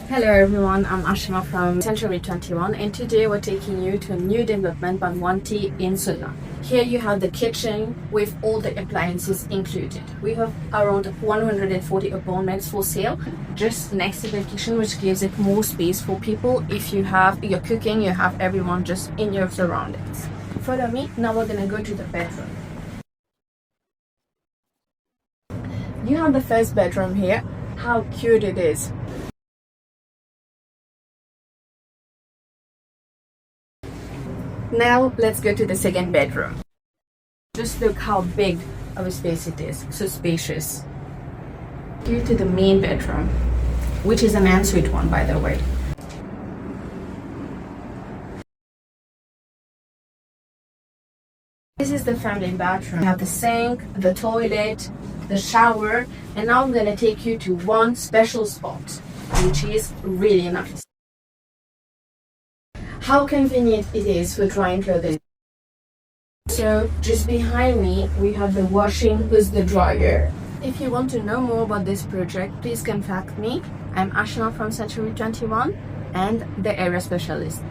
Hello everyone, I'm Ashima from Century 21 and today we're taking you to a new development by 1T in Sodnac. Here you have the kitchen with all the appliances included. We have around 140 apartments for sale just next to the kitchen, which gives it more space for people. If you're cooking, you have everyone just in your surroundings. Follow me, now we're gonna go to the bedroom. You have the first bedroom here. How cute it is. Now let's go to the second bedroom. Just look how big of a space it is, so spacious. Due to the main bedroom, which is an ensuite one by the way. This is the family bathroom. You have the sink, the toilet, the shower, and now I'm gonna take you to one special spot, which is really nice. How convenient it is for drying clothing. So just behind me we have the washing with the dryer. If you want to know more about this project, please contact me. I'm Ashima from Century 21 and the area specialist.